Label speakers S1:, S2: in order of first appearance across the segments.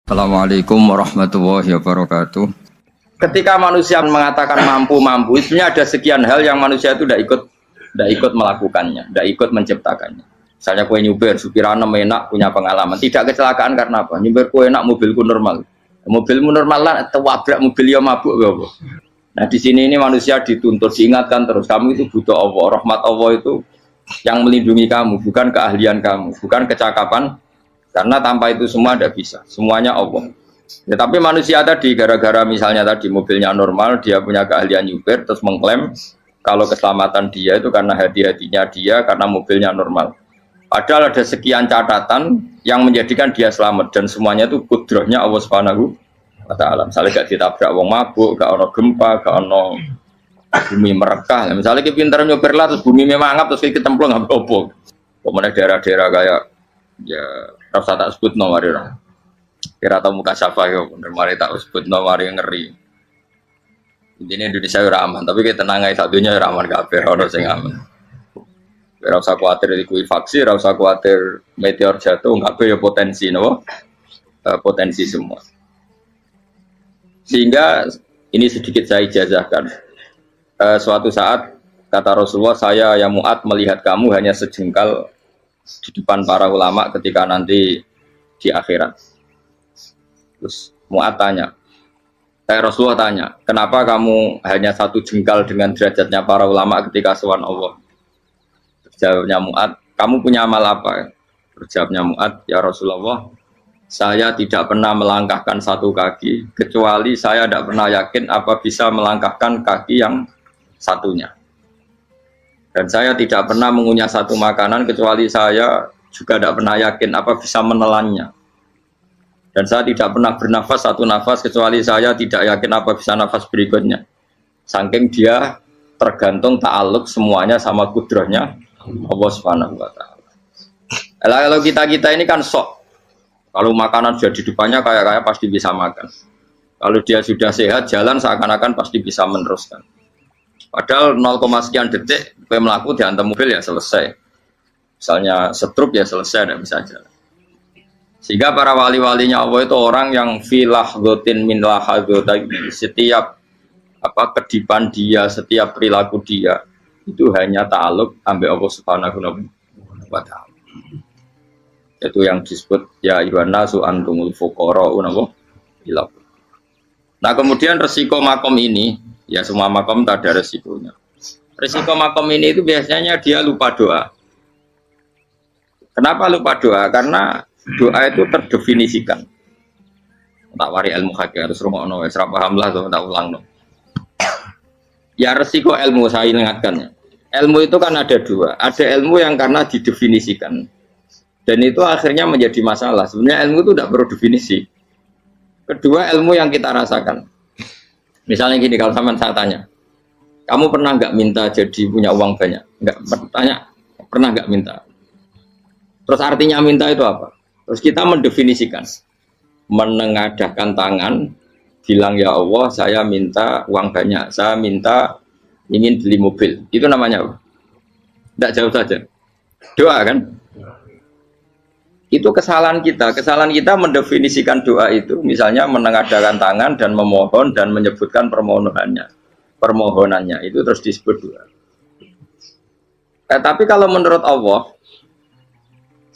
S1: Assalamualaikum warahmatullahi wabarakatuh. Ketika manusia mengatakan mampu, sebenarnya ada sekian hal yang manusia itu tidak ikut melakukannya, tidak ikut menciptakannya. Misalnya kue nyuber, supirana enak, punya pengalaman. Tidak kecelakaan karena apa? Nyuber kue enak, mobilku normal. Mobilmu normal lah, wabrak mobil yang mabuk. Nah di sini ini manusia dituntut, diingatkan terus. Kamu itu butuh Allah, rahmat Allah itu yang melindungi kamu, bukan keahlian kamu, bukan kecakapan. Karena tanpa itu semua tidak bisa, semuanya Allah. Ya, tapi manusia tadi gara-gara misalnya tadi mobilnya normal, dia punya keahlian nyuber, terus mengklaim kalau keselamatan dia itu karena hati-hatinya dia, karena mobilnya normal. Padahal ada sekian catatan yang menjadikan dia selamat dan semuanya itu kudrahnya Allah Subhanahu wa Ta'ala. Misalnya gak ditabrak wong mabuk, gak ono gempa, gak ono bumi merekah. Misalnya kita pintar nyuber lah, terus bumi memangap, terus kita templung nggak apa-apa. Kemudian daerah-daerah kayak ya rasa tak sebut nomor orang. Kira tahu muka siapa ya, bener mari tak sebut nomor yang ngeri. Intinya Indonesia ora aman, tapi kita tenang aja satunya ora aman kabeh, ora sing aman. Ora usah kuwatir likuifaksi, ora usah kuwatir meteor jatuh, kabeh ya potensi napa? Potensi semua. Sehingga ini sedikit saya ijazahkan. Suatu saat kata Rasulullah, saya yang Mu'ad melihat kamu hanya sejengkal di depan para ulama ketika nanti di akhirat. Terus Mu'ad tanya, Rasulullah tanya, kenapa kamu hanya satu jengkal dengan derajatnya para ulama ketika sowan Allah? Jawabnya Mu'ad, kamu punya amal apa? Jawabnya Mu'ad, ya Rasulullah, saya tidak pernah melangkahkan satu kaki, kecuali saya tidak pernah yakin apa bisa melangkahkan kaki yang satunya. Dan saya tidak pernah mengunyah satu makanan kecuali saya juga tidak pernah yakin apa bisa menelannya. Dan saya tidak pernah bernafas satu nafas kecuali saya tidak yakin apa bisa nafas berikutnya. Saking dia tergantung ta'aluk semuanya sama kudrahnya Allah Subhanahu wa Ta'ala. Kalau kita ini kan sok. Kalau makanan sudah di depannya kayak pasti bisa makan. Kalau dia sudah sehat jalan seakan-akan pasti bisa meneruskan. Padahal 0, sekian detik melaku dihantam mobil ya selesai. Misalnya stroke ya selesai, tidak bisa jalan. Sehingga para wali-walinya Allah itu orang yang filah gotin min lahadzotai, setiap kedipan dia, setiap perilaku dia itu hanya ta'aluk ambil Allah Subhanahu wa Ta'ala. Itu yang disebut ya ayyuhan nasu antumul fuqara'u ila. Nah kemudian resiko makom ini, ya semua makom tak ada resikonya. Resiko makom ini itu biasanya dia lupa doa. Kenapa lupa doa? Karena doa itu terdefinisikan. Tak wari ilmu hakik harus rumono wis ra paham lah tak ulangno. Ya resiko ilmu saya ingatkan. Ilmu itu kan ada dua. Ada ilmu yang karena didefinisikan. Dan itu akhirnya menjadi masalah. Sebenarnya ilmu itu tidak perlu definisi. Kedua ilmu yang kita rasakan. Misalnya gini, kalau saya tanya, kamu pernah nggak minta jadi punya uang banyak? Nggak bertanya, pernah nggak minta? Terus artinya minta itu apa? Terus kita mendefinisikan, menengadahkan tangan, bilang ya Allah, saya minta uang banyak, saya minta ingin beli mobil. Itu namanya apa? Tidak jauh saja. Doa kan? Itu kesalahan kita mendefinisikan doa itu misalnya menengadahkan tangan dan memohon dan menyebutkan permohonannya itu terus disebut doa. Tapi kalau menurut Allah,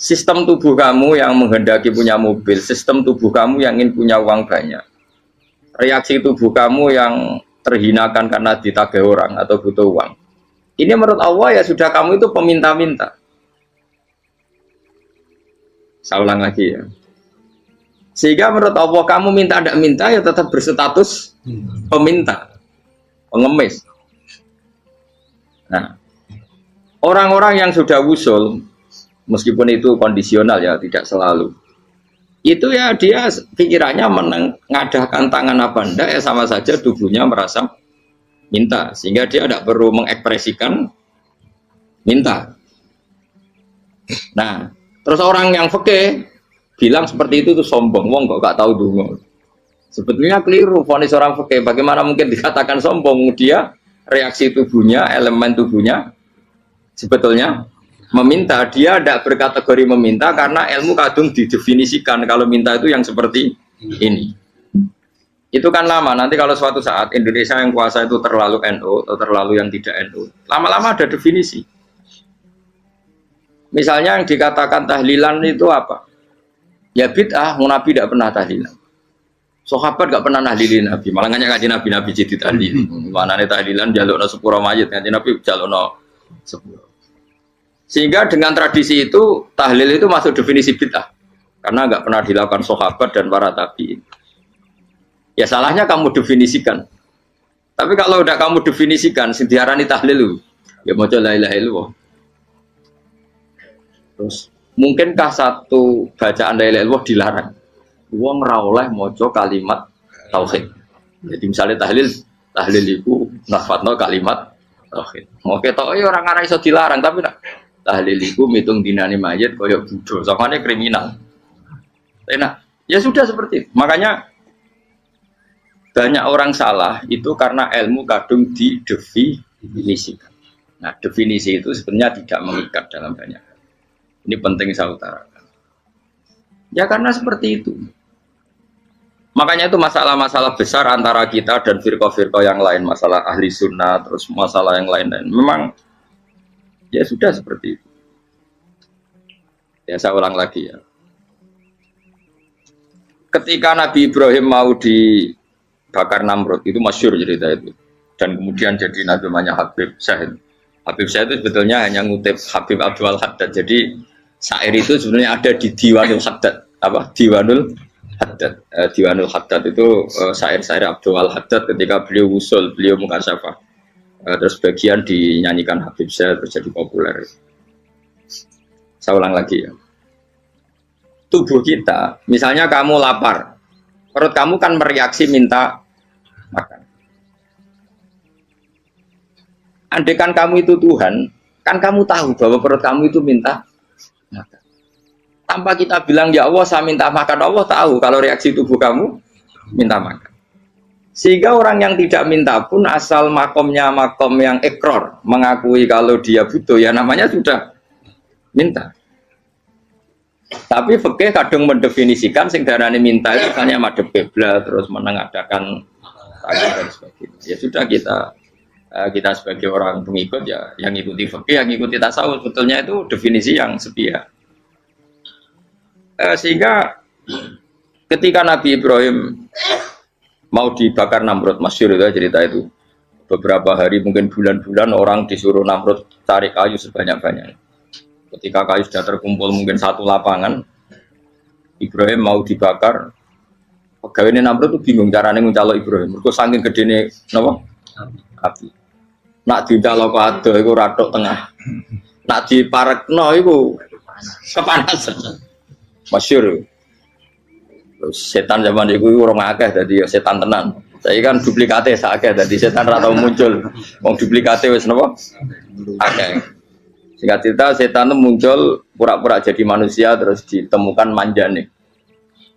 S1: sistem tubuh kamu yang menghendaki punya mobil, sistem tubuh kamu yang ingin punya uang banyak, reaksi tubuh kamu yang terhinakan karena ditagih orang atau butuh uang, ini menurut Allah ya sudah kamu itu peminta-minta. Saya ulang lagi ya. Sehingga menurut Allah kamu minta tidak minta ya tetap berstatus peminta, pengemis. Nah, orang-orang yang sudah wusul, meskipun itu kondisional ya tidak selalu. Itu ya dia pikirannya mengadahkan tangan apa enggak ya sama saja tubuhnya merasa minta, sehingga dia tidak perlu mengekspresikan minta. Nah, terus orang yang fikih bilang seperti itu tuh sombong, wong kok gak tahu dungo. Sebetulnya keliru vonis orang fikih. Bagaimana mungkin dikatakan sombong? Dia reaksi tubuhnya, elemen tubuhnya sebetulnya meminta. Dia tidak berkategori meminta karena ilmu kadung didefinisikan kalau minta itu yang seperti ini. Itu kan lama. Nanti kalau suatu saat Indonesia yang kuasa itu terlalu NU atau terlalu yang tidak NU, lama-lama ada definisi. Misalnya yang dikatakan tahlilan itu apa? Ya bid'ah, Nabi tidak pernah tahlilan. Sahabat gak pernah nahlilin Nabi, malah ngajak kaji Nabi jadi tahlil. Mana nih tahlilan jalukno sepuro mayit, ngaji Nabi jalukno sepuro. Sehingga dengan tradisi itu tahlil itu masuk definisi bid'ah, karena nggak pernah dilakukan sahabat dan para tabi'in. Ya salahnya kamu definisikan. Tapi kalau udah kamu definisikan, diarani tahlil, ya mau la ilaha illallah. Terus mungkinkah satu bacaan la ilaha illallah dilarang? Wong ora oleh maca kalimat tauhid. Jadi misalnya tahlil itu nafadno kalimat tauhid. Oke tok ya orang ora iso dilarang, tapi nak tahlil itu mitung dinane mayit kaya bodho, samane kriminal. Enak. Ya sudah seperti itu. Makanya banyak orang salah itu karena ilmu kadung didefinisikan. Nah, definisi itu sebenarnya tidak mengikat dalam banyak hal. Ini penting saya utarakan. Ya karena seperti itu. Makanya itu masalah-masalah besar antara kita dan firqah-firqah yang lain, masalah ahli sunnah, terus masalah yang lain-lain. Memang ya sudah seperti itu. Ya saya ulang lagi ya. Ketika Nabi Ibrahim mau dibakar Namrud, itu masyhur cerita itu. Dan kemudian jadi namanya Habib Syahid. Habib Syahid itu sebetulnya hanya ngutip Habib Abdul Haddad. Jadi syair itu sebenarnya ada di Diwanul Haddad. Apa? Diwanul Haddad. Diwanul Haddad itu syair-syair Abdul Haddad ketika beliau usul, beliau mukasyafah. Terus bagian dinyanyikan Habib Syahid terjadi populer. Saya ulang lagi ya. Tubuh kita, misalnya kamu lapar, perut kamu kan mereaksi minta makan. Andaikan kamu itu Tuhan, kan kamu tahu bahwa perut kamu itu minta makan. Tanpa kita bilang, ya Allah saya minta makan, Allah tahu kalau reaksi tubuh kamu minta makan. Sehingga orang yang tidak minta pun asal makomnya makom yang ikror, mengakui kalau dia butuh, ya namanya sudah minta. Tapi fikih kadang mendefinisikan sing darane minta itu hanya madhep kiblat terus menengadakan dan sebagainya. Ya sudah kita sebagai orang pengikut ya yang ikuti fikih, yang ikuti tasawuf, sebetulnya itu definisi yang sepihak. Sehingga ketika Nabi Ibrahim mau dibakar Namrud, masyhur itu cerita itu. Beberapa hari mungkin bulan-bulan orang disuruh Namrud tarik kayu sebanyak-banyaknya. Ketika kayu sudah terkumpul mungkin satu lapangan, Ibrahim mau dibakar. Pegawai Namrud itu bingung caranya mencalok Ibrahim. Mereka saking gedene napa? Api. Nak dicalok ado iku ratok tengah. Nak diparekno iku kepanasan. Masyhur. Terus setan zaman itu orang akeh dadi setan tenan. Saya kan duplikate sakeh dadi setan ra tau muncul. Wong duplikate wis napa? Akeh. Singkat cerita setan itu muncul pura-pura jadi manusia terus ditemukan manjane.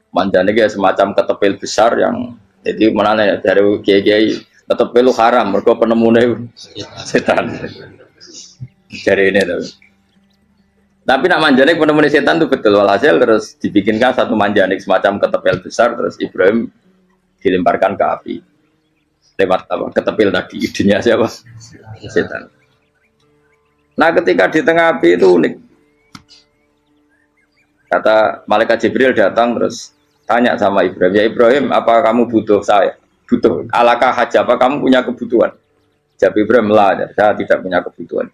S1: Manjane kayak semacam ketepil besar yang jadi mana ya dari kiai-kiai ketepil haram mergo penemune setan. Dari ini tuh. Tapi nak manjane penemune setan itu betul walhasil terus dibikinkan satu manjane semacam ketepil besar terus Ibrahim dilemparkan ke api. Lewat apa? Ketepil tadi idenya siapa? Setan. Nah ketika di tengah api itu unik. Kata malaikat Jibril datang terus tanya sama Ibrahim, ya Ibrahim apa kamu butuh saya? Butuh, alakah haja, apa kamu punya kebutuhan? Jawab Ibrahim, lah, saya tidak punya kebutuhan.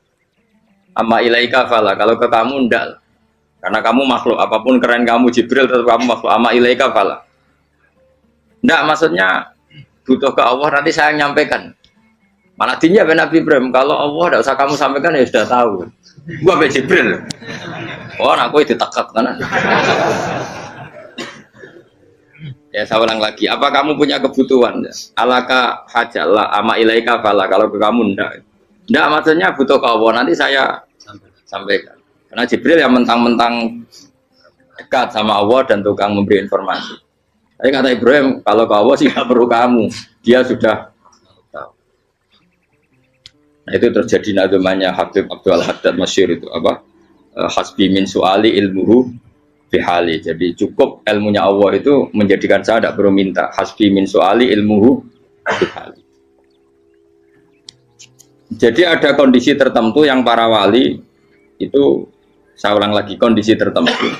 S1: Amma ilaika fala, kalau ke kamu enggak. Karena kamu makhluk, apapun keren kamu Jibril tetap kamu makhluk. Amma ilaika fala. Enggak, maksudnya butuh ke Allah nanti saya nyampaikan. Malah dinya Nabi Ibrahim, kalau Allah tidak usah kamu sampaikan ya sudah tahu. Gua be Jibril. Oh, aku itu takut kan? Ya saya ulang lagi. Apa kamu punya kebutuhan? Alaka hajalah ama ilaika fala. Kalau ke kamu enggak. Enggak maksudnya butuh ke Allah nanti saya sampaikan. Karena Jibril yang mentang-mentang dekat sama Allah dan tukang memberi informasi. Tapi kata Ibrahim, kalau ke Allah sih nggak perlu kamu. Dia sudah. Nah, itu terjadi namanya Habib Abdul Haddad masyhur itu apa? Hasbi min suali ilmuhu bihali. Jadi cukup ilmunya Allah itu menjadikan saya tidak perlu minta. Hasbi min soali ilmuhu bihali. Jadi ada kondisi tertentu yang para wali itu, saya ulang lagi, kondisi tertentu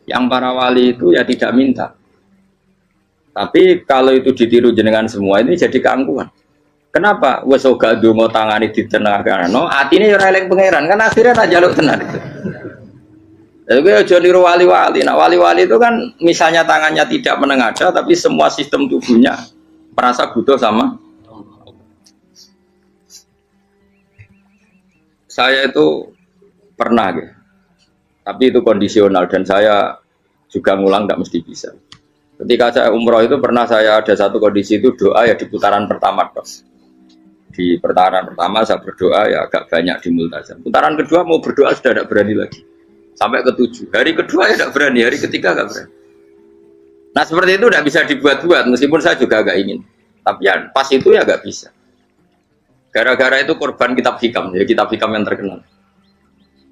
S1: yang para wali itu ya tidak minta. Tapi kalau itu ditiru jenengan semua ini jadi keangkuhan. Kenapa? Wes ora ndonga tangane ditenagakno, atine ya ora eling pangeran, kan akhirnya tak jaluk tenan itu. Jadi aja niru wali-wali. Nah, wali-wali itu kan misalnya tangannya tidak menengadah tapi semua sistem tubuhnya merasa butuh sama. Saya itu pernah gitu. Tapi itu kondisional dan saya juga ngulang tidak mesti bisa. Ketika saya umroh itu pernah saya ada satu kondisi itu doa ya di putaran pertama dong. Di putaran pertama saya berdoa ya agak banyak di multazam. Putaran kedua mau berdoa sudah tidak berani lagi. Sampai ke-7. Hari kedua ya tidak berani, hari ketiga tidak berani. Nah seperti itu tidak bisa dibuat-buat meskipun saya juga agak ingin. Tapi ya pas itu ya nggak bisa. Gara-gara itu korban kitab hikam, ya kitab hikam yang terkenal.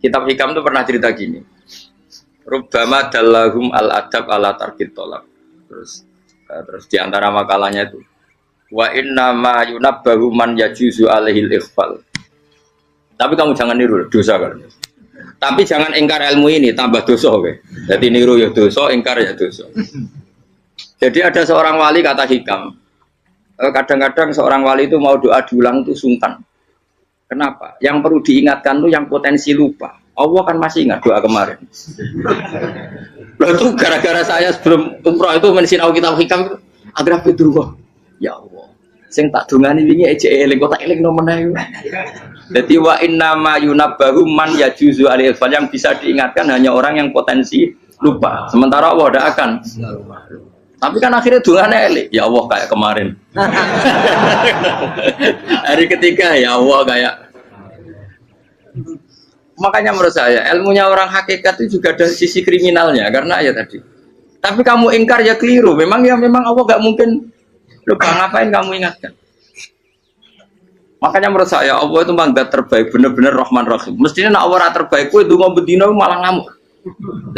S1: Kitab hikam itu pernah cerita gini. Rubbama dallahum al-adab ala tarkit tolak. Terus di antara makalahnya itu wa inna ma yunabbahu man yajuzu alaihil ikhfal. Tapi kamu jangan niru dosa kan. Tapi jangan ingkar ilmu ini tambah dosa oke. Jadi niru ya dosa, ingkar ya dosa. Jadi ada seorang wali kata hikam. Kadang-kadang seorang wali itu mau doa diulang itu sungkan. Kenapa? Yang perlu diingatkan tuh yang potensi lupa. Allah kan masih ingat doa kemarin. Loh itu gara-gara saya sebelum umroh itu mensinau kitab hikam itu agar bedruh. Ya Allah. Sing tak dongani wingi ejek eling kok tak eling nomen. Jadi wa inna ma yunabbahu man yajuzu alil fal, yang bisa diingatkan hanya orang yang potensi lupa. Sementara Allah tidak akan. Tapi kan akhirnya dongane eling. Ya Allah kayak kemarin. Hari ketiga ya Allah kayak. Makanya menurut saya ilmunya orang hakikat itu juga ada sisi kriminalnya karena ya tadi. Tapi kamu ingkar ya keliru. Memang Allah gak mungkin lupa, ngapain kamu ingatkan. Makanya menurut saya Allah itu manggat terbaik, bener-bener Rahman Rahim. Mestinya nak Allah terbaik, itu ngomong bedino malah ngamuk.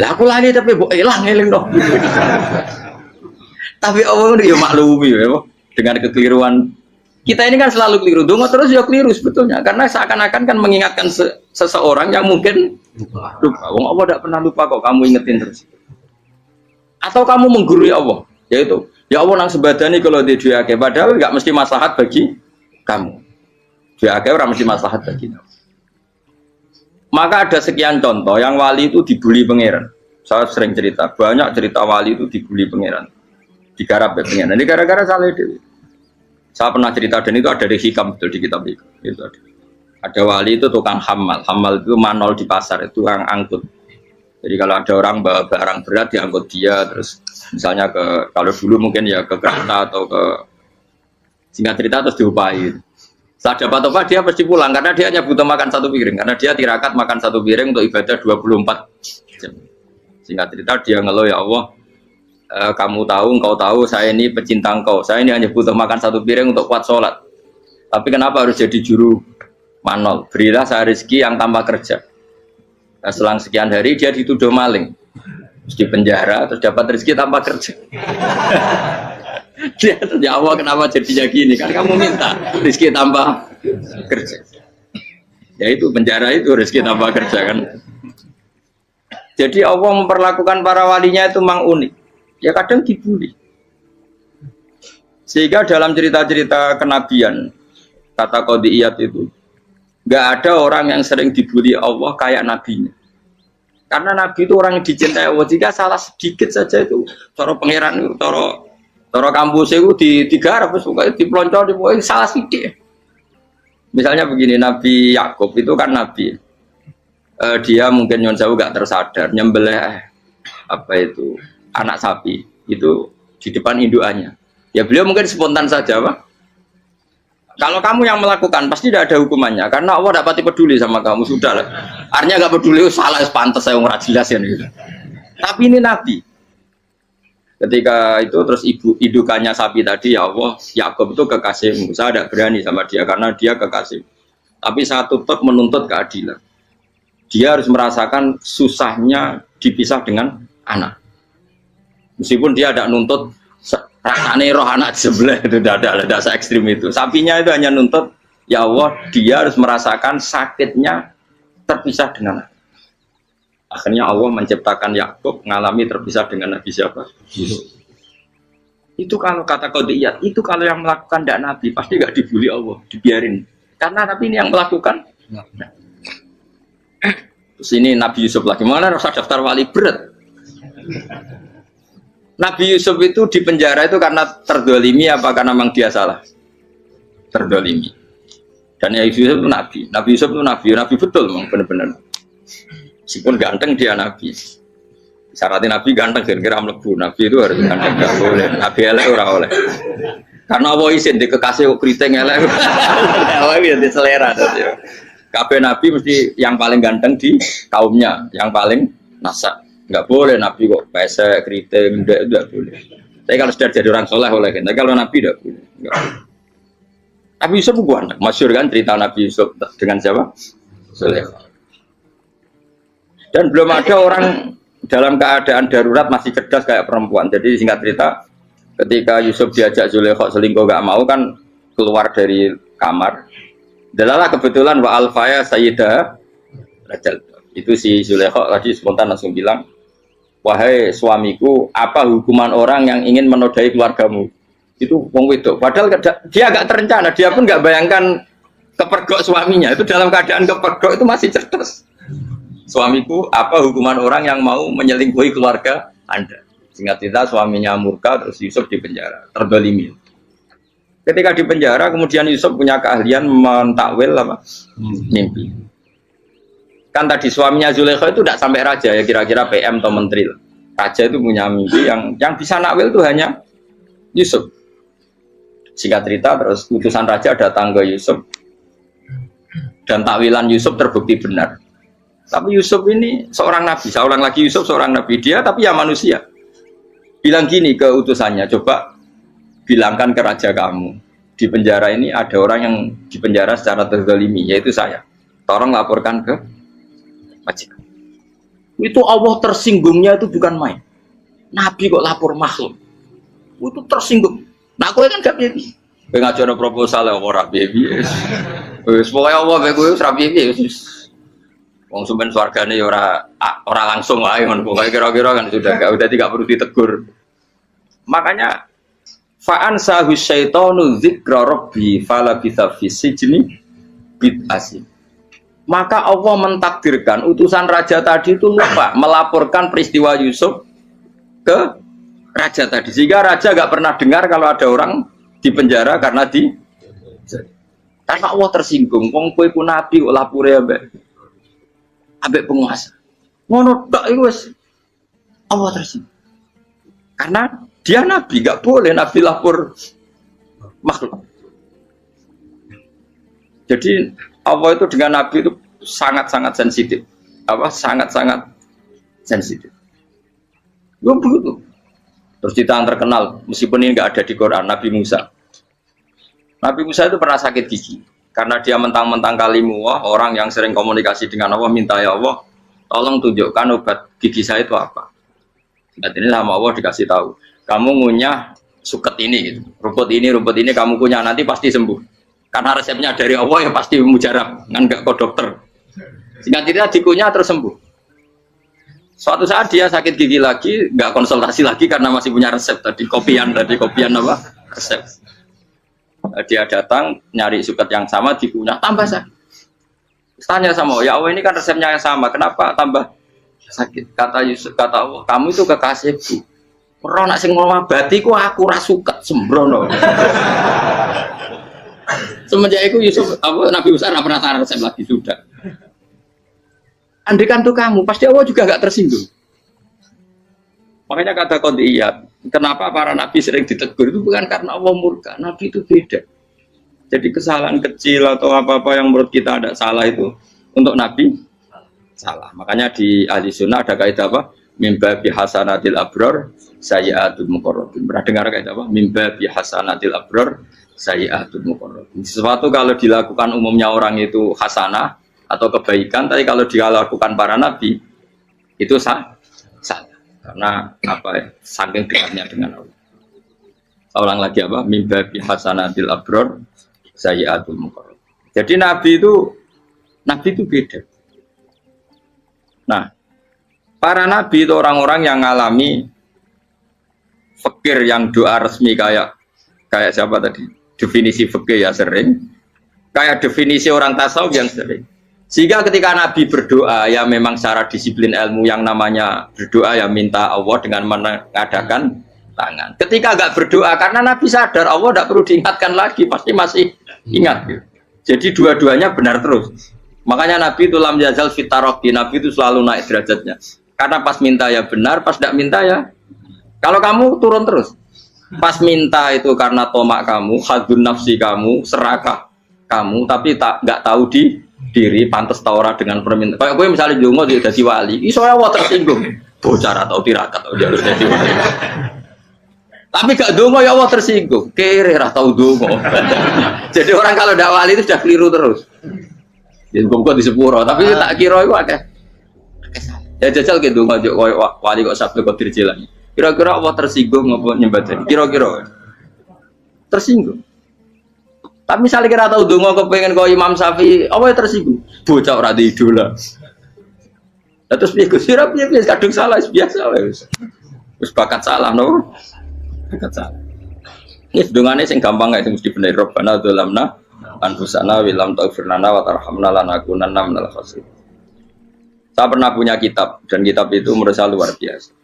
S1: Lah aku lagi tapi mbok eling dong. Tapi Allah itu ya maklumi ya, dengan kekeliruan. Kita ini kan selalu keliru, dongo terus ya keliru sebetulnya, karena seakan-akan kan mengingatkan seseorang yang mungkin lupa. Wong Allah tidak pernah lupa kok, kamu ingetin terus. Atau kamu menggurui Allah, yaitu ya Allah nang sebadani kalau di duake, padahal nggak mesti maslahat bagi kamu. Duake orang mesti maslahat bagi kamu. Maka ada sekian contoh yang wali itu dibully pangeran. Saya sering cerita, banyak cerita wali itu dibully pangeran, digarap ya pangeran. Ini gara-gara salah dewi. Saya pernah cerita dan itu ada di hikam betul di kitab itu. Ada wali itu tukang hamal itu manol di pasar, itu tukang angkut. Jadi kalau ada orang bawa barang berat diangkut dia, terus misalnya kalau dulu mungkin ya ke kereta atau ke singkat cerita terus diupahi. Saat dapat apa dia pasti pulang karena dia hanya butuh makan satu piring, karena dia tirakat makan satu piring untuk ibadah 24 jam. Singkat cerita dia ngeluh ya Allah. Kamu tahu, engkau tahu, saya ini pecinta engkau. Saya ini hanya butuh makan satu piring untuk kuat sholat. Tapi kenapa harus jadi juru manol? Berilah saya rezeki yang tanpa kerja. Nah, selang sekian hari dia dituduh maling, terus di penjara, terus dapat rezeki tanpa kerja. Dia ya Allah kenapa jadinya gini? Kan kamu minta rezeki tanpa kerja. Ya itu penjara itu rezeki tanpa kerja kan. Jadi Allah memperlakukan para walinya itu memang unik. Ya kadang dibully. Sehingga dalam cerita-cerita kenabian, kata Qadiyat itu, nggak ada orang yang sering dibully Allah kayak nabinya. Karena nabi itu orang yang dicintai Allah. Jika salah sedikit saja itu, cara pangeran itu, cara kampus itu digarap, dipelonco, salah sedikit. Misalnya begini, Nabi Yakub itu kan nabi. Dia mungkin nyon jauh nggak tersadar, nyembelih anak sapi itu di depan indukannya. Ya beliau mungkin spontan saja, Pak. Kalau kamu yang melakukan pasti tidak ada hukumannya karena Allah tidak pati peduli sama kamu, sudah lah. Artinya nggak peduli, salah pantas saya nggak jelas ya gitu. Tapi ini Nabi. Ketika itu terus indukannya sapi tadi, ya Allah, Yakub itu kekasihmu. Saya tidak berani sama dia karena dia kekasih. Tapi saya tetap menuntut keadilan. Dia harus merasakan susahnya dipisah dengan anak. Meskipun dia tidak nuntut rasanya roh anak sebelah itu tidak se ekstrim itu. Sapinya itu hanya nuntut ya Allah dia harus merasakan sakitnya terpisah dengan anak. Akhirnya Allah menciptakan Yakub mengalami terpisah dengan Nabi siapa? Itu kalau kata qadiyat, itu kalau yang melakukan tidak Nabi pasti nggak dibully Allah, dibiarin. Karena Nabi ini yang melakukan. Terus ini Nabi Yusuf lagi, mana rasa daftar wali berat. Nabi Yusuf itu di penjara itu karena terdolimi apa karena memang dia salah? Terdolimi. Dan ya Yusuf itu Nabi. Nabi Yusuf itu Nabi betul memang benar-benar. Meskipun ganteng dia Nabi. Syaratnya Nabi ganteng kira-kira mlebu. Nabi itu harus ganteng, nggak boleh. Nabi elek ora oleh. Karena Allah izin di kekasih keriting elek. Allah ya di selera. Kabeh Nabi mesti yang paling ganteng di kaumnya, yang paling nasak. Nggak boleh Nabi kok pesek keriting, enggak boleh. Tapi kalau sudah jadi orang soleh oleh. Tapi kalau Nabi tidak boleh. Nabi Yusuf ganteng. Masyhur kan cerita Nabi Yusuf dengan siapa? Zulaikha. Dan belum ada orang dalam keadaan darurat masih cerdas kayak perempuan. Jadi singkat cerita, ketika Yusuf diajak Zulaikha selingkuh gak mau kan keluar dari kamar. Dalalah kebetulan wa alfaya sayyidah Rajal. Itu si Zulaikha tadi spontan langsung bilang, wahai suamiku, apa hukuman orang yang ingin menodai keluargamu? Itu wong wedok. Padahal dia agak terencana, dia pun nggak bayangkan kepergok suaminya. Itu dalam keadaan kepergok itu masih cerdas. Suamiku, apa hukuman orang yang mau menyelingkuhi keluarga Anda? Singkat cerita suaminya murka, terus Yusuf di penjara, terdolimi. Ketika di penjara, kemudian Yusuf punya keahlian mentakwil apa? Mimpi. Kan tadi suaminya Zulaikha itu tidak sampai raja ya, kira-kira PM atau menteri. Raja itu punya mimpi yang bisa nakwil itu hanya Yusuf. Singkat cerita, terus utusan raja datang ke Yusuf dan takwilan Yusuf terbukti benar. Tapi Yusuf ini seorang nabi, seorang lagi Yusuf seorang nabi dia, tapi ya manusia. Bilang gini ke utusannya, coba bilangkan ke raja kamu, di penjara ini ada orang yang di penjara secara terzalimi, yaitu saya. Tolong laporkan ke majikan. Itu Allah tersinggungnya itu bukan main. Nabi kok lapor makhluk. Itu tersinggung. Nah, aku kan gak baby. Kowe ngajono proposal ya ora baby. Wis pokoke Allah kowe wis ra baby wis. Wong sumben swargane ya ora langsung wae ngono pokoke kira-kira kan sudah tidak perlu ditegur. Makanya fa'an sahu syaitanu dzikra rabbi fala bitha fi sijni bid'asin. Maka Allah mentakdirkan utusan raja tadi itu lupa melaporkan peristiwa Yusuf ke raja tadi. Sehingga raja gak pernah dengar kalau ada orang di penjara karena Allah tersinggung. Wong kowe ku nabi kok lapure ambek penguasa. Ngono tok iku wis Allah tersinggung. Karena dia nabi, gak boleh nabi lapor makhluk. Jadi Allah itu dengan nabi itu sangat-sangat sensitif. Sangat-sangat sensitif. Begitu. Terus cerita yang terkenal, meskipun ini nggak ada di Quran, Nabi Musa. Nabi Musa itu pernah sakit gigi karena dia mentang-mentang kalimullah, orang yang sering komunikasi dengan Allah, minta ya Allah, tolong tunjukkan obat gigi saya itu apa. Dan ini sama Allah dikasih tahu, kamu ngunyah suket ini, gitu. rumput ini kamu kunyah nanti pasti sembuh. Karena resepnya dari Allah ya pasti mujarab, kan nggak ke dokter. Sehingga tidak dikunyah terus sembuh. Suatu saat dia sakit gigi lagi, nggak konsultasi lagi karena masih punya resep tadi kopian apa resep. Dia datang nyari suket yang sama dikunyah tambah sakit. Tanya sama ya Allah ini kan resepnya yang sama, kenapa tambah sakit? Kata Yusuf, kata Allah, kamu itu kekasihku. Ora nak sing ngobati ku aku ra suket sembrono. Semenjak itu Yusuf Nabi Musa pernah taruh resep lagi sudah. Andai kan tuh kamu, pasti Allah juga gak tersinggung. Makanya kata qadiyat, kenapa para nabi sering ditegur itu bukan karena Allah murka, nabi itu beda. Jadi kesalahan kecil atau apa-apa yang menurut kita ada salah itu untuk nabi salah. Makanya di ahli sunnah ada kaidah apa? Mimba bihasanatil abror sayyi'atul muqarrabin. Pernah dengar kaidah apa? Mimba bihasanatil abror sayyi'atul muqarrabin. Sesuatu kalau dilakukan umumnya orang itu hasanah atau kebaikan, tapi kalau dia lakukan para nabi itu salah. Karena apa ya? Saking dekatnya dengan Allah. Saya ulang lagi apa? Mimba bi hasanatil abror sayyiatul muqarrab. Jadi Nabi itu beda. Nah, para nabi itu orang-orang yang ngalami fikir yang doa resmi kayak siapa tadi? Definisi fikir ya sering. Kayak definisi orang tasawuf yang sering. Sehingga ketika Nabi berdoa ya memang secara disiplin ilmu yang namanya berdoa ya minta Allah dengan mengadakan tangan. Ketika enggak berdoa karena Nabi sadar Allah tidak perlu diingatkan lagi, pasti masih ingat. Gitu. Jadi dua-duanya benar terus. Makanya Nabi itu lam yazal fitaroki, Nabi itu selalu naik derajatnya. Karena pas minta ya benar, pas tidak minta ya. Kalau kamu turun terus. Pas minta itu karena tomak kamu, hadun nafsi kamu, serakah kamu, tapi nggak tahu diri pantas taura dengan permintaan. Kayak gue misalnya jongo jadi wali, iso Allah tersinggung. Bocah atau tirakat atau harus jadi wali. Tapi gak dongo ya Allah tersinggung. Kere ra tau dongo. Jadi orang kalau ndak wali itu sudah keliru terus. Ya kok di sepuro, tapi tak kira iku akeh. Ya jajal ke dongo wali kok sabtu kok dirjelani. Kira-kira Allah tersinggung apa nyembah jadi? Kira-kira tersinggung. Tapi misalnya kira tahu dongo kepengen kau Imam Syafi'i, apa yang tersinggung? Bocah ora di idola. Terus piye Gus? Piye kadung salah biasa wis. Wis bakat salah no. Bakat salah. Ini dongane sing gampang kae mesti bener Rabbana dzalamna anfusana wa lam taghfir lana wa tarhamna lanakunanna minal khasirin. Saya pernah punya kitab dan kitab itu menurut saya luar biasa.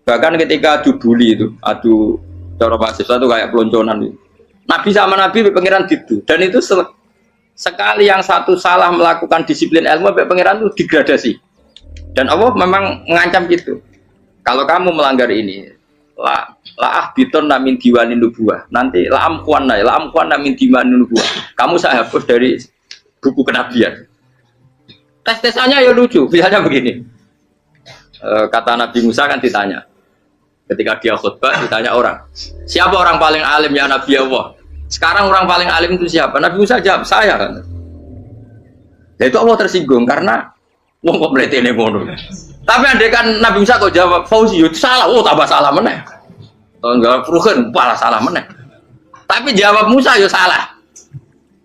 S1: Bahkan ketika adu bully itu, adu cara mahasiswa itu kayak pelonconan itu. Nabi sama Nabi pengiran gitu, dan itu sekali yang satu salah melakukan disiplin ilmu, pengiran itu degradasi. Dan Allah memang mengancam gitu. Kalau kamu melanggar ini, la biton namin diwanin nubuah. Nanti la amkuan namin diwanin nubuah. Kamu saya hapus dari buku kenabian. Tes-tesannya ya lucu, misalnya begini. Kata Nabi Musa kan ditanya. Ketika dia khutbah ditanya orang, siapa orang paling alim ya Nabi Allah? Sekarang orang paling alim itu siapa? Nabi Musa jawab, saya kan. Ya itu Allah tersinggung karena wong kok mletene ngono. Tapi andai kan Nabi Musa kok jawab Fauzi, itu salah, tambah salah meneh. Kalau enggak Ruhen, malah salah meneh. Tapi jawab Musa ya salah.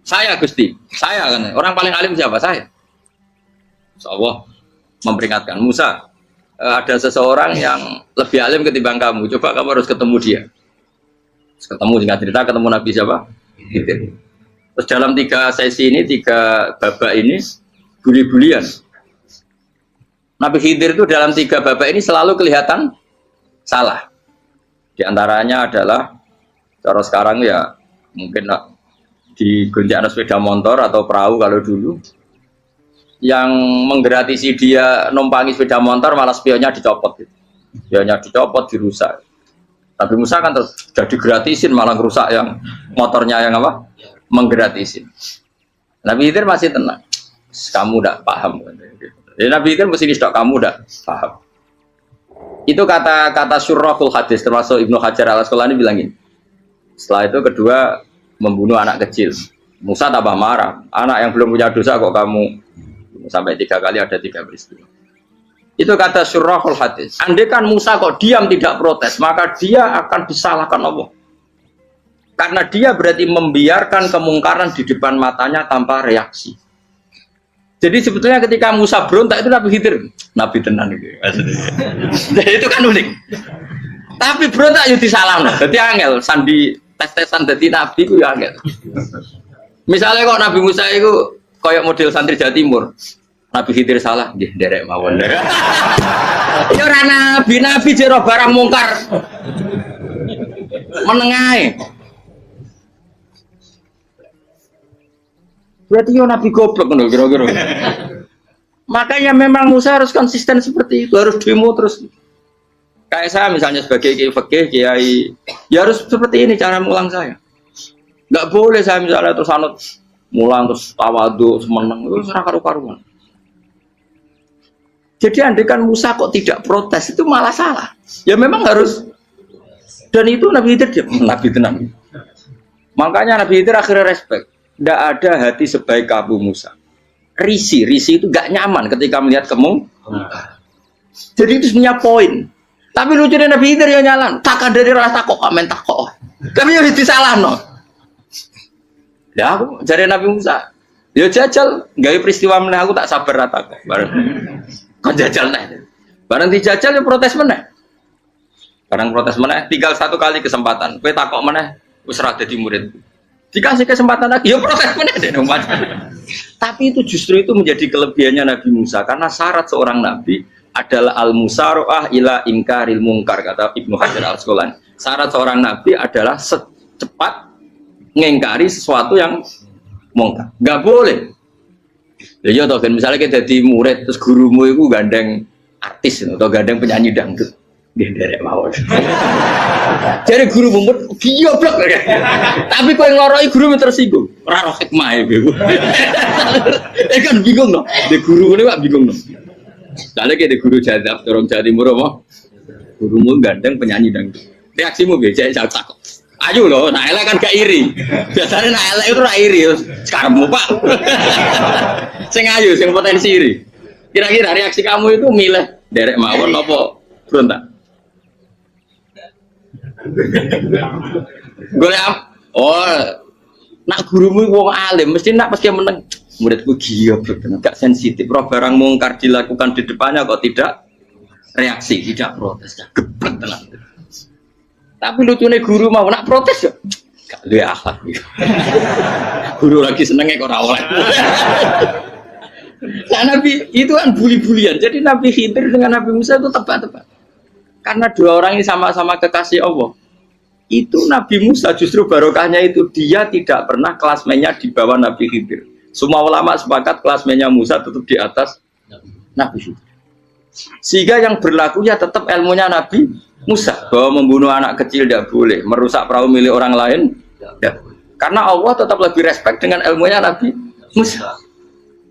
S1: Saya Gusti, saya kan. Orang paling alim siapa? Saya. Allah memperingatkan Musa. Ada seseorang yang lebih alim ketimbang kamu. Coba kamu harus ketemu dia. Terus ketemu singkat cerita ketemu Nabi siapa? Khidir. Terus dalam 3 sesi ini, 3 babak ini buli-bulian. Nabi Khidir itu dalam 3 babak ini selalu kelihatan salah. Di antaranya adalah cara sekarang ya mungkin di gonjak sepeda motor atau perahu kalau dulu. Yang menggratisi dia numpangi sepeda motor malah spionnya dicopot gitu. Spionnya dicopot, dirusak. Tapi Musa kan terus jadi gratisin malah rusak yang motornya yang apa? Menggratisin. Nabi Khidir masih tenang. Kamu udah paham. Jadi Nabi Khidir mesti stok kamu udah paham. Itu kata syurrahul hadis termasuk Ibnu Hajar Al-Asqalani bilangin. Setelah itu kedua membunuh anak kecil. Musa tambah marah. Anak yang belum punya dosa kok kamu sampai 3 kali ada 3 peristiwa. Itu kata syurrahul hadis. Andai kan Musa kok diam tidak protes, maka dia akan disalahkan Allah. Karena dia berarti membiarkan kemungkaran di depan matanya tanpa reaksi. Jadi sebetulnya ketika Musa berontak itu Nabi Khidir, Nabi tenan gitu. Jadi itu kan unik. Tapi berontak itu disalahno. Jadi angel sandi tes-tesan dadi nabi ku ya angel. Misalnya kok Nabi Musa itu kayak model santri Jawa Timur. Nabi Khidir salah, nggih nderek mawon. Ya ora nabi jero barang mungkar. Menengae. Berarti yo nabi goblok ngono kira-kira. Makanya memang Musa harus konsisten seperti itu, harus demo terus. Kayak saya misalnya sebagai kiai fikih, kiai ya harus seperti ini cara mulang saya. Enggak boleh saya misalnya terus anut mulang terus tawadhu semeneng itu ora karu-karuan. Jadi andekan Musa kok tidak protes itu malah salah. Ya memang harus. Dan itu Nabi Khidir Nabi tenang. Makanya Nabi Khidir akhirnya respect. Tidak ada hati sebaik Abu Musa. Risi itu gak nyaman ketika melihat kemungkaran. Jadi itu sebenarnya poin. Tapi lucunya Nabi Khidir yang nyalan, tak dari rasa takok, amen takok. Tapi yang disalahno. Ya aku cari Nabi Musa. Ya jajal, gawe peristiwa meneh aku tak sabar rata kok. Bareng. Kon jajal neh. Bareng dijajal ya protes meneh. Bareng protes meneh, tinggal satu kali kesempatan. Kowe takok meneh wis ora dadi murid. Dikasih kesempatan lagi, ya protes meneh deh. Tapi itu justru itu menjadi kelebihannya Nabi Musa karena syarat seorang nabi adalah al-musara'ah ila inkaril munkar kata Ibnu Hajar Al-Asqalani. Syarat seorang nabi adalah secepat ngengkari sesuatu yang mungkar. Enggak boleh. Ya iya toh kan misalnya kita jadi murid terus gurumu itu gandeng artis atau gandeng penyanyi dangdut. Nggih nderek mawon. Jadi guru mumet goblok. Tapi kowe ngloroi guru tersinggung. Ora roh hikmah iku. Kan bingung no. De guru ngene kok bingung no. Soalnya kayak guru jadab, dorong Jawa Timur apa? Gurumu gandeng penyanyi dangdut. Reaksimu biasa saya takut. Ayo loh, nah elek kan gak iri. Biasanya nah elek itu ora iri. Sekarang Pak. Sing ayu, sing potensi iri. Kira-kira reaksi kamu itu milih derek mawon apa berontak? Golek nak gurumu wong alim mesti nak pasti meneng. Muridku gila bener, gak sensitif. Roh barang mungkar dilakukan di depannya kok tidak reaksi, tidak protes, geblek tenan. Tapi lucunya guru mau nak protes ya, gak luwe akhlak. Guru lagi senengnya kok ora oleh. Nah Nabi itu kan bully-bulian. Jadi Nabi Khidir dengan Nabi Musa itu tepat-tepat. Karena dua orang ini sama-sama kekasih Allah. Itu Nabi Musa justru barokahnya itu dia tidak pernah kelasmennya di bawah Nabi Khidir. Semua ulama sepakat kelasmennya Musa tetap di atas Nabi Khidir. Sehingga yang berlaku ya tetap ilmunya Nabi Musa bahwa membunuh anak kecil tidak boleh, merusak perahu milik orang lain tidak boleh. Karena Allah tetap lebih respect dengan ilmunya Nabi Musa.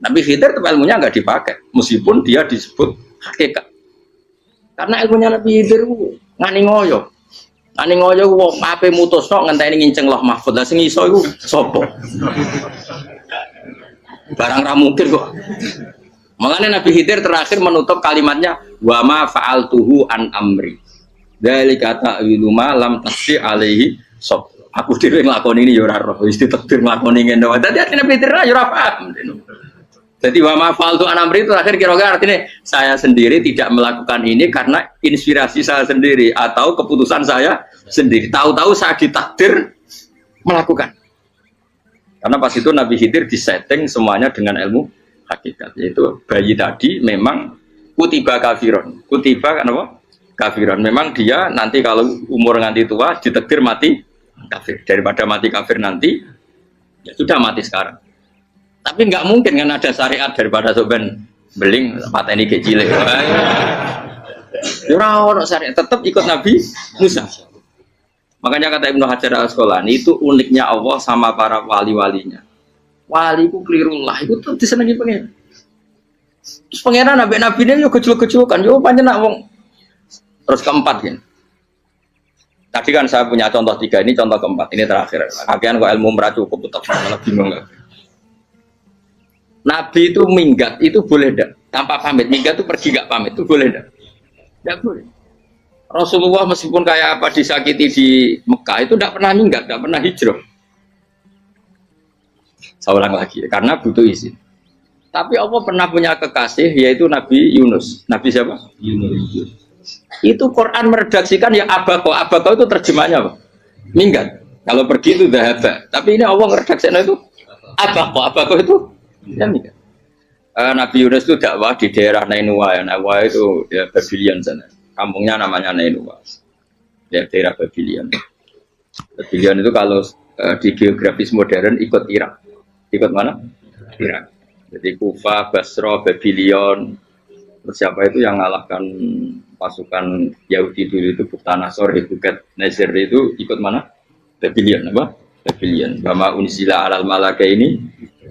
S1: Nabi Khidir tetap ilmunya nggak dipakai, meskipun dia disebut hakikat. Karena ilmunya Nabi Khidir ngani ngoyo. Ngani ngoyo wong ape mutusno ngenteni nginceng loh mahfud. Lah sing iso iku sapa? Barang ra mungkin kok. Makanya Nabi Khidir terakhir menutup kalimatnya wa ma fa'altuhu an amri. Dzalika ta'wilu ma lam tasdi alaihi sob. Aku dhewe nglakoni ini ya ora roh, wis ditakdir nglakoni ngene wae. Dadi Nabi Khidir ya ora paham. Jadi wa ma fa'altu an amri itu terakhir kira-kira artinya saya sendiri tidak melakukan ini karena inspirasi saya sendiri atau keputusan saya sendiri. Tahu-tahu saya ditakdir melakukan. Karena pas itu Nabi Khidir disetting semuanya dengan ilmu hakikat. Yaitu bayi tadi memang kutiba kafiron. Kutiba kan apa? Kafiron. Memang dia nanti kalau umur nganti tua ditakdir mati kafir. Daripada mati kafir nanti ya sudah mati sekarang. Tapi nggak mungkin kan ada syariat daripada soben beling pateni kecil. Ora ono syariat, tetap ikut Nabi Musa. Makanya kata Ibnu Hajar Al-Asqalani itu uniknya Allah sama para wali-walinya. Wali ku klirullah itu tuh disenengi pengen. Terus pangeran nabi-nabi ini yo kecil-kecilkan, yo pancen nak wong. Terus keempat kan. Tadi kan saya punya contoh 3, ini contoh keempat, ini terakhir. Kagian kok ilmu merah cukup tetap malah bingung. Nabi itu minggat itu boleh enggak? Tanpa pamit, minggat itu pergi enggak pamit itu boleh enggak? Enggak boleh. Rasulullah meskipun kayak apa disakiti di Mekah itu enggak pernah minggat, enggak pernah hijrah. Saya ulang lagi, karena butuh izin. Tapi Allah pernah punya kekasih yaitu Nabi Yunus. Nabi siapa? Yunus. Itu Quran meredaksikan ya abako. Abako itu terjemahnya apa? Minggat. Kalau pergi itu dhahaba. Tapi ini Allah meredaksikan itu abako. Abako itu ya minggat. Nabi Yunus itu dakwah di daerah Nainua. Nainua itu ya Babylon sana. Kampungnya namanya Nainua. Ya daerah Babylon. Babylon itu kalau di geografis modern ikut Irak. Ikut mana? Irak. Jadi Kufa, Basra, Babylon. Terus siapa itu yang mengalahkan pasukan Yahudi dulu itu Buktanasor, Bukat Nasir itu ikut mana? Babylon apa? Babylon. Bama unsila alal malaka ini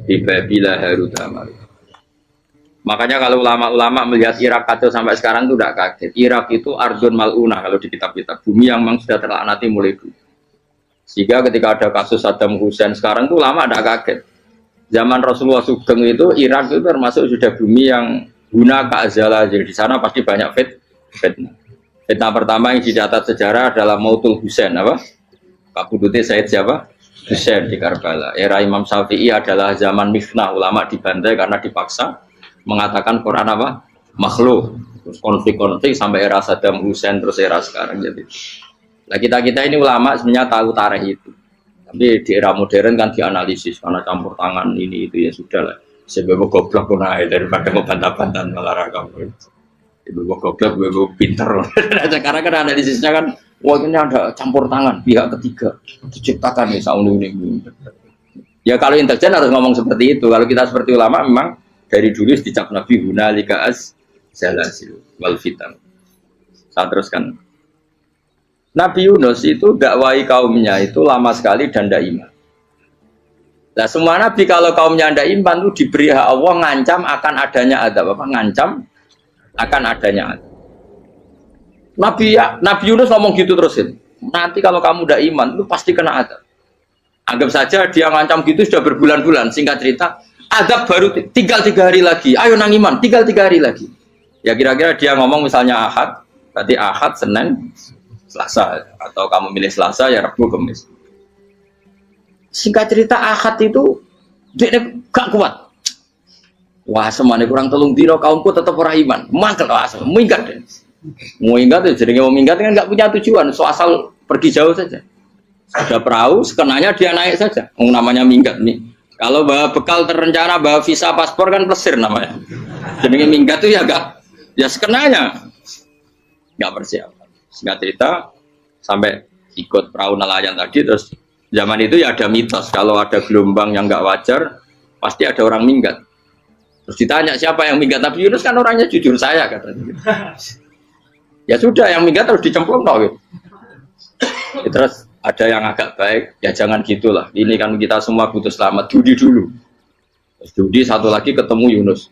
S1: di Babila Harutama. Makanya kalau ulama-ulama melihat Irak kacau sampai sekarang itu tidak kaget. Irak itu ardun mal'unah kalau di kitab-kitab. Bumi yang memang sudah terlaknati mulai dulu. Sehingga ketika ada kasus Saddam Hussein sekarang itu ulama tidak kaget. Zaman Rasulullah Sugeng itu Irak itu termasuk sudah bumi yang guna keazalah. Jadi di sana pasti banyak fitnah. Fitnah pertama yang dicatat sejarah adalah Mautul Husain apa? Kabudutnya Said siapa? Husain di Karbala. Era Imam Syafi'i adalah zaman mifnah, ulama dibantai karena dipaksa mengatakan Quran apa? Makhluk. Terus konflik-konflik sampai era Saddam Hussein terus era sekarang jadi. Nah kita ini ulama sebenarnya tahu tarikh itu. Tapi di era modern kan dianalisis karena campur tangan ini itu ya sudah lah. Sebab goblok pun aja daripada ngebantah-bantahan olahraga. Ibu goblok, ibu pinter. Karena kan analisisnya kan, wah ini ada campur tangan pihak ketiga diciptakan ya saunu ini. Ya kalau intelijen harus ngomong seperti itu. Kalau kita seperti ulama memang dari dulu dicap Nabi hunalika az-zalazil wal fitan. Saya teruskan. Nabi Yunus itu dakwai kaumnya itu lama sekali dan tidak iman. Nah semua nabi kalau kaumnya tidak iman itu diberi hak Allah ngancam akan adanya adab apa? Ngancam akan adanya adab. Nabi Yunus ngomong gitu terusin. Nanti kalau kamu tidak iman itu pasti kena adab. Anggap saja dia ngancam gitu sudah berbulan-bulan. Singkat cerita, adab baru tinggal 3 hari lagi. Ayo nang iman, tinggal 3 hari lagi. Ya kira-kira dia ngomong misalnya Ahad, berarti Ahad, Senin, Selasa, atau kamu milih Selasa ya Rabu, Kamis. Singkat cerita Ahad itu dia gak kuat. Wah semuanya kurang telung dino kaumku tetap orang iman. Mangkel asal, minggat deh. Minggat itu jadinya mau minggat kan nggak punya tujuan, so asal pergi jauh saja. Ada perahu, sekenanya dia naik saja. Namanya minggat nih. Kalau bawa bekal terencana, bawa visa paspor kan plesir namanya. Jadinya minggat itu ya gak, ya sekenanya nggak persiapan. Singkat cerita sampai ikut perahu nelayan tadi terus zaman itu ya ada mitos kalau ada gelombang yang nggak wajar pasti ada orang minggat. Terus ditanya siapa yang minggat, Nabi Yunus kan orangnya jujur saya katanya. Ya sudah yang minggat harus dicemplung gitu. Ya, terus ada yang agak baik ya jangan gitulah. Ini kan kita semua butuh selamat. Dudi dulu. Terus Dudi satu lagi ketemu Yunus.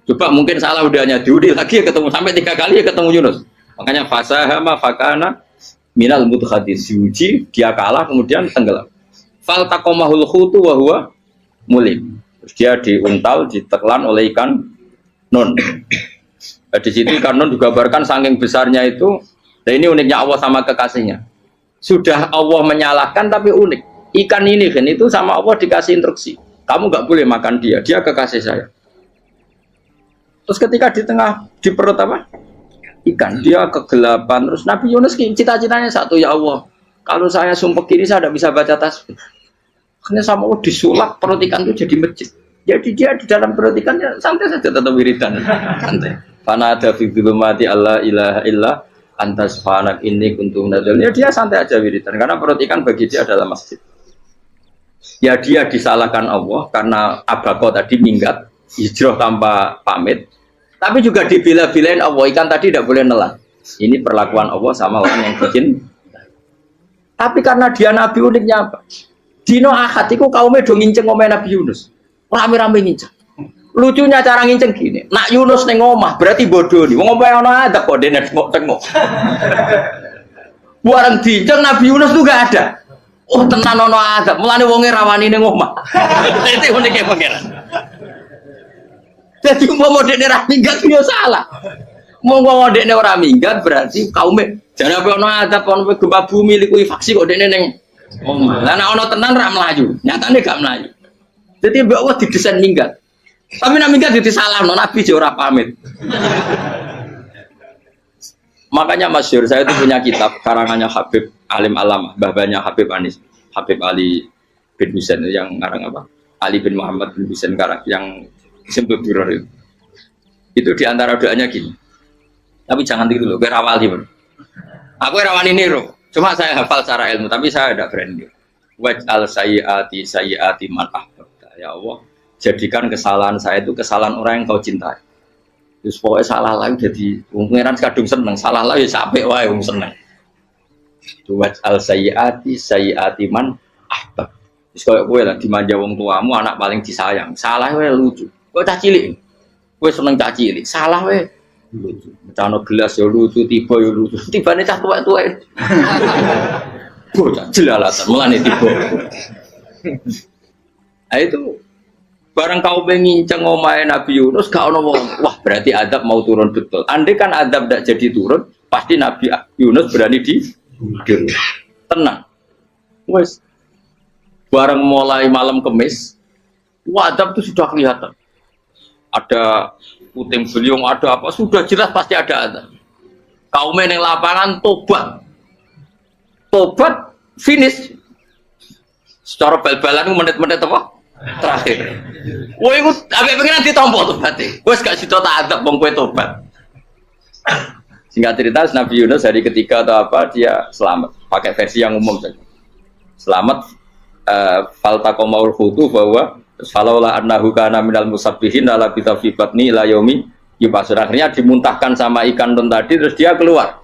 S1: Coba mungkin salah udahnya Dudi lagi ketemu sampai 3 kali ya ketemu Yunus. Makanya fasahama fakana minal mudhadis diuji dia kalah kemudian tenggelam. Fal taqamahul khutu wa huwa mulim. Terus dia diuntal ditelan oleh ikan nun. Nah, di situ ikan nun digambarkan saking besarnya itu. Dan ini uniknya Allah sama kekasihnya. Sudah Allah menyalahkan tapi unik. Ikan ini kan itu sama Allah dikasih instruksi. Kamu nggak boleh makan dia. Dia kekasih saya. Terus ketika di tengah di perut apa? Ikan dia kegelapan terus Nabi Yunus cita-citanya satu ya Allah kalau saya sumpah kiri saya tidak bisa baca tasbih akhirnya sama Allah disulap perut ikan itu jadi masjid jadi dia di dalam perut ikannya santai saja tetap wiridan santai fana ada fi dzulumati alla ilaha illa anta subhanak inni kuntu minadz ya dia santai aja wiridan karena perut ikan bagi dia adalah masjid ya dia disalahkan Allah karena abako tadi minggat hijrah tanpa pamit. Tapi juga dibela-belain Allah, ikan tadi tidak boleh nelan. Ini perlakuan Allah sama orang yang bikin. Tapi karena dia Nabi uniknya apa? Dino Ahad itu kaumnya do nginceng ngomongin Nabi Yunus. Rame-rame nginceng. Lucunya cara nginceng gini. Nak Yunus neng omah berarti bodoh nih. Ngomong ono ada kok dene tengok. Buareng dinceng Nabi Yunus tuh gak ada. Oh tenan ono ada. Mulane wonge rawani neng omah. Itu uniknya pangeran. Jadi mau dekne ra minggat yo salah. Mau dekne ora minggat berarti kaume jane apa ono adab ono gempa bumi liku faksi kok dekne ning omah. Lah nek ono tenan ra mlayu. Nyatane gak mlayu. Jadi mbak Allah didesain minggat. Tapi nek minggat disalahno Nabi yo ora pamit. Makanya masyhur saya itu punya kitab karangannya Habib Alim Alamah, babanya Habib Anis, Habib Ali bin Husain yang ngarang apa? Ali bin Muhammad bin Husain karang yang disebut duror itu diantara doanya gini tapi jangan gitu loh biar awal bro. Aku rawan ini bro cuma saya hafal secara ilmu tapi saya tidak berani waj'al sayyiati man ahbabta ya Allah jadikan kesalahan saya itu kesalahan orang yang kau cintai terus pokoknya salah lagi jadi pengiran kadung seneng salah lagi sampai wae seneng waj'al sayyiati man ahbab terus kalau gue lah dimanja wong tuamu anak paling disayang salah gue lucu kok cah cilik, gue seneng cah cilik, salah we, lucu, becano gelas ya lucu, tiba ya lucu, tiba nih cah tua, bocah jelalatan, mulane tiba. Nah itu barang kau penginceng omahe Nabi Yunus, gak ono wong, wah berarti adab mau turun betul. Andai kan adab tidak jadi turun, pasti Nabi Yunus berani di tenang. Wes bareng mulai malam Kemis, wadab itu sudah kelihatan. Ada puting beliung, ada apa, sudah jelas pasti ada azab. Kaumnya yang lapangan tobat finish. Secara bal-balan menit-menit apa? Terakhir. Wah itu agak pengen ditompo tobatnya. Wes gak sido tak azab bang kue tobat. Singkat cerita Nabi Yunus hari ketiga atau apa dia selamat. Pakai versi yang umum saja. Selamat. Faltaqamaul hutu bahwa falaulah annahu kana minal musabbihin ala bitafi batni ila yaumi yub'atsun. Akhirnya dimuntahkan sama ikan tadi terus dia keluar.